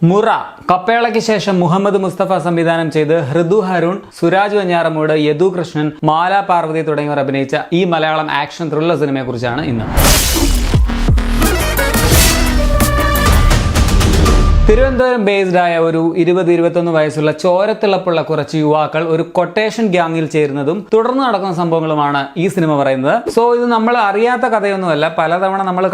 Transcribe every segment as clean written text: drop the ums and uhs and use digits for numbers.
മുറ കപ്പേളയ്ക്ക് ശേഷം മുഹമ്മദ് മുസ്തഫ സംവിധാനം ചെയ്ത് ഹൃദു ഹരുൺ, സുരാജ് വെഞ്ഞാറമൂട്, യദു കൃഷ്ണൻ, മാല പാർവതി തുടങ്ങിയവർ അഭിനയിച്ച ഈ മലയാളം ആക്ഷൻ ത്രില്ലർ സിനിമയെക്കുറിച്ചാണ് ഇന്ന്. തിരുവനന്തപുരം ബേസ്ഡ് ആയ ഒരു 20-21 വയസ്സുള്ള ചോരത്തിളപ്പുള്ള കുറച്ച് യുവാക്കൾ ഒരു കൊട്ടേഷൻ ഗ്യാങ്ങിൽ ചേരുന്നതും തുടർന്ന് നടക്കുന്ന സംഭവങ്ങളുമാണ് ഈ സിനിമ പറയുന്നത്. സോ ഇത് നമ്മൾ അറിയാത്ത കഥയൊന്നുമല്ല, പലതവണ നമ്മൾ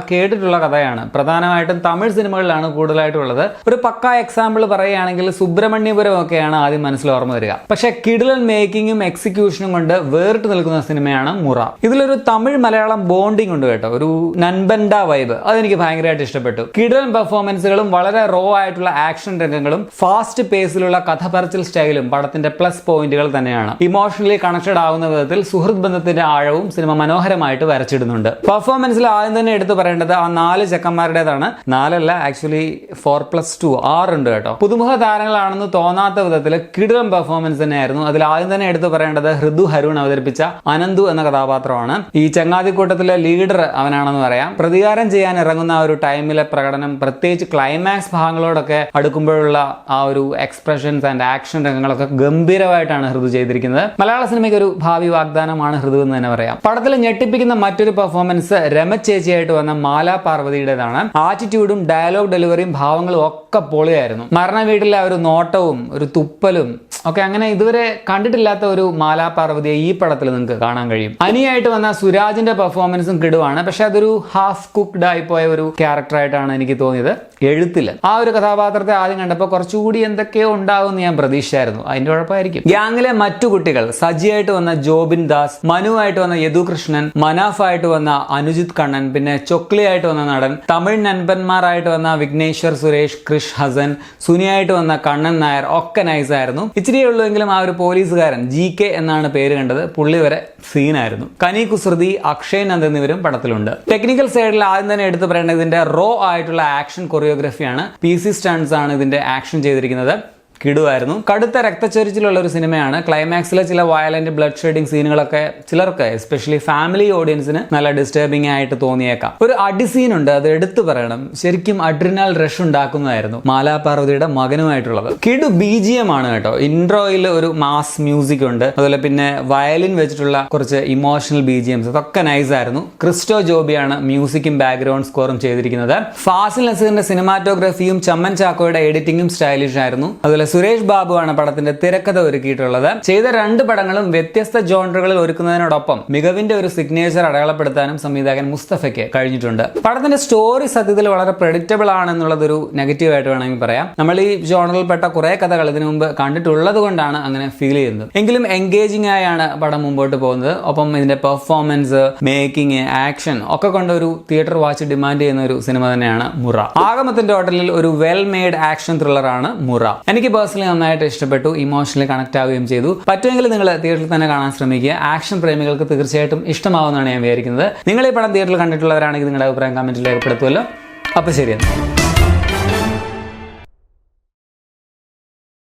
കേട്ടിട്ടുള്ള കഥയാണ്. പ്രധാനമായിട്ടും തമിഴ് സിനിമകളിലാണ് കൂടുതലായിട്ടുള്ളത്. ഒരു പക്ക എക്സാമ്പിൾ പറയുകയാണെങ്കിൽ സുബ്രഹ്മണ്യപുരം ഒക്കെയാണ് ആദ്യം മനസ്സിൽ ഓർമ്മ വരിക. പക്ഷേ കിടിലൻ മേക്കിങ്ങും എക്സിക്യൂഷനും കൊണ്ട് വേറിട്ട് നിൽക്കുന്ന സിനിമയാണ് മുറ. ഇതിലൊരു തമിഴ് മലയാളം ബോണ്ടിങ് ഉണ്ട് കേട്ടോ, ഒരു നൻപൻഡ വൈബ്. അതെനിക്ക് ഭയങ്കരമായിട്ട് ഇഷ്ടപ്പെട്ടു. കിടിലൻ പെർഫോമൻസുകളും വളരെ റോ ആയിട്ടുള്ള ആക്ഷൻ രംഗങ്ങളും ഫാസ്റ്റ് പേസിലുള്ള കഥ പറച്ചിൽ സ്റ്റൈലും പടത്തിന്റെ പ്ലസ് പോയിന്റുകൾ തന്നെയാണ്. ഇമോഷണലി കണക്റ്റഡ് ആവുന്ന വിധത്തിൽ സുഹൃത്ത് ബന്ധത്തിന്റെ ആഴവും സിനിമ മനോഹരമായിട്ട് വരച്ചിടുന്നുണ്ട്. പെർഫോമൻസിൽ ആദ്യം തന്നെ എടുത്തു പറയേണ്ടത് ആ 4 ചെക്കന്മാരുടേതാണ്. 4 അല്ല, ആക്ച്വലി 4+2 6 ഉണ്ട് കേട്ടോ. പുതുമുഖ താരങ്ങളാണെന്ന് തോന്നാത്ത വിധത്തിൽ കിടിലൻ പെർഫോമൻസ് തന്നെയായിരുന്നു. അതിൽ ആദ്യം തന്നെ എടുത്തു പറയേണ്ടത് ഹൃദു ഹരുൺ അവതരിപ്പിച്ച അനന്തു എന്ന കഥാപാത്രമാണ്. ഈ ചങ്ങാതിക്കൂട്ടത്തിലെ ലീഡർ അവനാണെന്ന് പറയാം. പ്രതികാരം ചെയ്യാൻ ഇറങ്ങുന്ന ആ ഒരു ടൈമിലെ പ്രകടനം, പ്രത്യേകിച്ച് ക്ലൈമാക്സ് ഭാഗങ്ങളോടൊക്കെ അടുക്കുമ്പോഴുള്ള ആ ഒരു എക്സ്പ്രഷൻസ് ആൻഡ് ആക്ഷൻ രംഗങ്ങളൊക്കെ ഗംഭീരമായിട്ടാണ് ഹൃദു ചെയ്തിരിക്കുന്നത്. മലയാള സിനിമയ്ക്ക് ഒരു ഭാവി വാഗ്ദാനമാണ് ഹൃദു എന്ന് തന്നെ പറയാം. പടത്തിൽ ഞെട്ടിപ്പിക്കുന്ന മറ്റൊരു പെർഫോമൻസ് രമ ചേച്ചിയായിട്ട് വന്ന മാല പാർവതിയുടേതാണ്. ആറ്റിറ്റ്യൂഡും ഡയലോഗ് ഡെലിവറിയും ഭാവങ്ങളും ഒക്കെ പൊളിയായിരുന്നു. മരണ വീട്ടിലെ ഒരു നോട്ടവും ഒരു തുപ്പലും ഒക്കെ അങ്ങനെ ഇതുവരെ കണ്ടിട്ടില്ലാത്ത ഒരു മാല പാർവതിയെ ഈ പടത്തിൽ നിങ്ങൾക്ക് കാണാൻ കഴിയും. അനിയായിട്ട് വന്ന സുരാജിന്റെ പെർഫോമൻസും കിടുവാണ്. പക്ഷെ അതൊരു ഹാഫ് കുക്ക്ഡ് ആയി പോയ ഒരു ക്യാരക്ടറായിട്ടാണ് എനിക്ക് തോന്നിയത്. എഴുത്തില്ല ആ ഒരു കഥാപാത്രത്തെ ആദ്യം കണ്ടപ്പോൾ കുറച്ചുകൂടി എന്തൊക്കെയോ ഉണ്ടാവുമെന്ന് ഞാൻ പ്രതീക്ഷിച്ചായിരുന്നു. അതിന്റെ കുഴപ്പമായിരിക്കും. ഗ്യാങ്ങിലെ മറ്റു കുട്ടികൾ സജിയായിട്ട് വന്ന ജോബിൻ ദാസ്, മനുവായിട്ട് വന്ന യദു കൃഷ്ണൻ, മനാഫായിട്ട് വന്ന അനുജിത് കണ്ണൻ, പിന്നെ ചൊക്ലിയായിട്ട് വന്ന നടൻ, തമിഴ് നൻപന്മാരായിട്ട് വന്ന വിഘ്നേശ്വർ സുരേഷ്, ക്രിഷ് ഹസൻ, സുനിയായിട്ട് വന്ന കണ്ണൻ നായർ ഒക്കെ നൈസായിരുന്നു. ഇച്ചിരിയേ ഉള്ളൂവെങ്കിലും ആ ഒരു പോലീസുകാരൻ GK എന്നാണ് പേര് കണ്ടത്, പുള്ളി വരെ സീനായിരുന്നു. കനി കുസൃതി, അക്ഷയ് നന്ദ് എന്നിവരും പടത്തിലുണ്ട്. ടെക്നിക്കൽ സൈഡിൽ ആദ്യം തന്നെ എടുത്തു പറയേണ്ടത് ഇതിന്റെ റോ ആയിട്ടുള്ള ആക്ഷൻ കൊറിയോഗ്രഫിയാണ്. PC സ്റ്റൺസ് ആണ് ഇതിന്റെ ആക്ഷൻ ചെയ്തിരിക്കുന്നത്. കിടുവായിരുന്നു. കടുത്ത രക്തച്ചൊരിച്ചിലുള്ള ഒരു സിനിമയാണ്. ക്ലൈമാക്സിലെ ചില വയലന്റ് ബ്ലഡ് ഷെഡിങ് സീനുകളൊക്കെ ചിലർക്ക്, എസ്പെഷ്യലി ഫാമിലി ഓഡിയൻസിന് നല്ല ഡിസ്റ്റർബിംഗ് ആയിട്ട് തോന്നിയേക്കാം. ഒരു അടി സീനുണ്ട്, അത് എടുത്തു പറയണം. ശരിക്കും അഡ്രിനാൽ റഷ് ഉണ്ടാക്കുന്നതായിരുന്നു. മാലാ പാർവതിയുടെ മകനുമായിട്ടുള്ളത്. കിടു BGM ആണ് കേട്ടോ. ഇൻട്രോയിൽ ഒരു മാസ് മ്യൂസിക് ഉണ്ട്. അതുപോലെ പിന്നെ വയലിൻ വെച്ചിട്ടുള്ള കുറച്ച് ഇമോഷണൽ BGMs അതൊക്കെ നൈസായിരുന്നു. ക്രിസ്റ്റോ ജോബിയാണ് മ്യൂസിക്കും ബാക്ക്ഗ്രൗണ്ട് സ്കോറും ചെയ്തിരിക്കുന്നത്. ഫാസിൽ നസീറിന്റെ സിനിമാറ്റോഗ്രഫിയും ചമ്മൻ ചാക്കോയുടെ എഡിറ്റിംഗും സ്റ്റൈലിഷ് ആയിരുന്നു. അതുപോലെ സുരേഷ് ബാബു ആണ് പടത്തിന്റെ തിരക്കഥ ഒരുക്കിയിട്ടുള്ളത്. ചെയ്ത 2 പടങ്ങളും വ്യത്യസ്ത ജോണറുകളിൽ ഒരുക്കുന്നതിനോടൊപ്പം മികവിന്റെ ഒരു സിഗ്നേച്ചർ അടയാളപ്പെടുത്താനും സംവിധായകൻ മുസ്തഫയ്ക്ക് കഴിഞ്ഞിട്ടുണ്ട്. പടത്തിന്റെ സ്റ്റോറി സത്യത്തിൽ വളരെ പ്രെഡിക്റ്റബിൾ ആണെന്നുള്ളതൊരു നെഗറ്റീവ് ആയിട്ട് വേണമെങ്കിൽ പറയാം. നമ്മൾ ഈ ജോണറിൽപ്പെട്ട കുറെ കഥകൾ ഇതിനു മുമ്പ് കണ്ടിട്ടുള്ളത് കൊണ്ടാണ് അങ്ങനെ ഫീൽ ചെയ്യുന്നത്. എങ്കിലും എൻഗേജിംഗ് ആയാണ് പടം മുമ്പോട്ട് പോകുന്നത്. ഒപ്പം ഇതിന്റെ പെർഫോമൻസ്, മേക്കിംഗ്, ആക്ഷൻ ഒക്കെ കൊണ്ട് ഒരു തിയേറ്റർ വാച്ച് ഡിമാൻഡ് ചെയ്യുന്ന ഒരു സിനിമ തന്നെയാണ് മുറ. ആഗമത്തിന്റെ ടോട്ടലിൽ ഒരു വെൽ മെയ്ഡ് ആക്ഷൻ ത്രില്ലർ ആണ് മുറ. എനിക്ക് പേഴ്സണലി നന്നായിട്ട് ഇഷ്ടപ്പെട്ടു. ഇമോഷണലി കണക്ട് ആവുകയും ചെയ്തു. പറ്റുമെങ്കിൽ നിങ്ങൾ തിയേറ്ററിൽ തന്നെ കാണാൻ ശ്രമിക്കുക. ആക്ഷൻ പ്രേമികൾക്ക് തീർച്ചയായിട്ടും ഇഷ്ടമാവുമെന്നാണ് ഞാൻ വിചാരിക്കുന്നത്. നിങ്ങൾ ഈ പടം തിയേറ്ററിൽ കണ്ടിട്ടുള്ളവരാണെങ്കിൽ നിങ്ങളുടെ അഭിപ്രായം കമന്റിൽ രേഖപ്പെടുത്തുമല്ലോ. അപ്പോൾ ശരിയാണ്.